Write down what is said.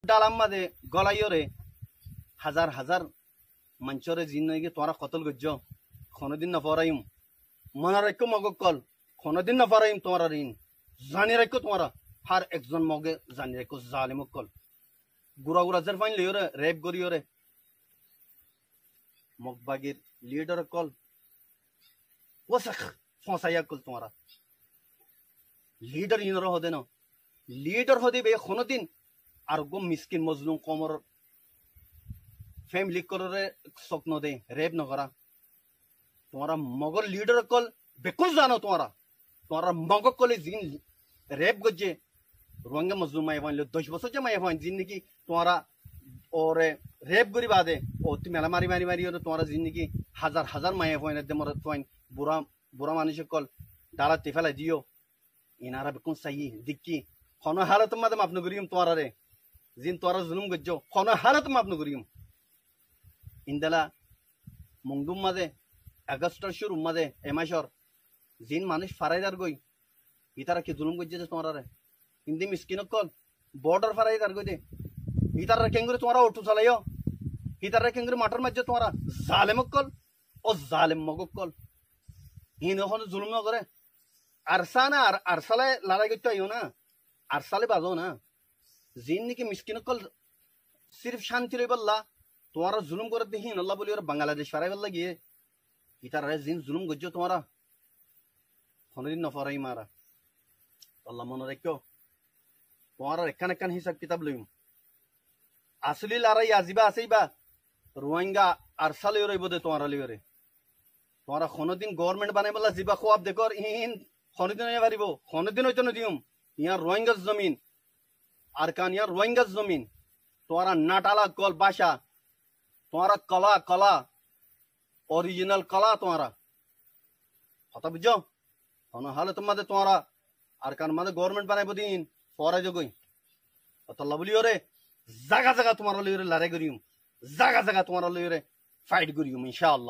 ডালাম মাঝে গলাইরে হাজার হাজার মঞ্চরে জিন্নগি তোরা কতল গজ্জ কোনদিন না পরাইম মনে রাখো মগ কল কোনদিন না পরাইম তোমার ঋণ জানি রাখো তোমারা হার একজন মগে জানি রাখো জালিম কল গুড়া গুড়া জের ফাইন লিওরে রেপ করিওরে মগবাগির লিডার কল ওসাখ ফসাইয়া কল তোমারা লিডার ইনর হদে না লিডার হদে বে কোনদিন আর গো মিসকিন মজলুম কমর ফ্যামিলি করে স্বপ্ন দে রেপ নকরা তোমারা মগর লিডার কল বেকুল জানো তোমারা মগ কলে জিন রেপ গজে রোহিঙ্গা মজলুম মাই ফাইন 10 বছর যে মাই ফাইন জিন্দিগি তোমারা ওরে রেপ করি বাদে ও তুমি মেলা মারি মারি মারি তোমারা জিন্দিগি হাজার হাজার মাই ফাইন দে মর ফাইন বুড়া বুড়া মানুষ কল ডালাতে ফেলা দিও ইনারা বেকুন সাই দিকি কোন হালত মাদে মাপন করিম তোমারা রে জিন তোরা জুলুম গজ্জো কোন হালত মাপন করিম ইন্দালা মংদুম মাঝে আগস্টর শুরু মাঝে এমাসর জিন মানুষ ফারাইদার গই ইতারা কি জুলুম গজ্জে তোমারা রে হিন্দি মিসকিন কল বর্ডার ফারাইদার গই দে ইতারা কেঙ্গুরি তোমারা অটো চালাইও ইতারা কেঙ্গুরি মাটার মাঝে তোমারা জালেম কল ও জালেম মগ কল হিন এখন জুলুম ন করে আরসা না আর আরসালে লড়াই করতে আইও না আরসালে বাজো না জিন নাকি মিসকিন কল সির্ফ শান্তি রই বললা তোমারা জুলুম করে দেখি আল্লাহ বলি ওরা বাংলাদেশ ফারাই বললা গিয়ে ইতারা জিন জুলুম গজ্জো তোমারা কোনদিন নফরাই মারা আল্লাহ মনে রাখো তোমারা এখান এখান হিসাব কিতাব লইম আসলি লড়াই আজিবা আসেইবা রোহিঙ্গা আরসালে রইব দে তোমারা লিওরে তোমারা কোনদিন গভর্নমেন্ট বানাই বললা জিবা খোয়াব দেখর ইন কোনদিন হয়ে পারিব কোনদিন হইতো না দিম ইয়ার রোহিঙ্গা জমিন আর কান ইয়ার রোহিঙ্গা জমিন তোমারা নাটালা কল বাসা তোমারা কলা কলা অরিজিনাল কলা তোমারা কথা বুঝছো হালে তোমাদের তোমারা আর কারণ মানে গভর্নমেন্ট বানাইব দিন পরাই যোগই অতল্লা বলি ওরে জায়গা জায়গা তোমার লইরে লড়াই করিম জায়গা জায়গা তোমার লইরে ফাইট করিম ইনশাআল্লাহ।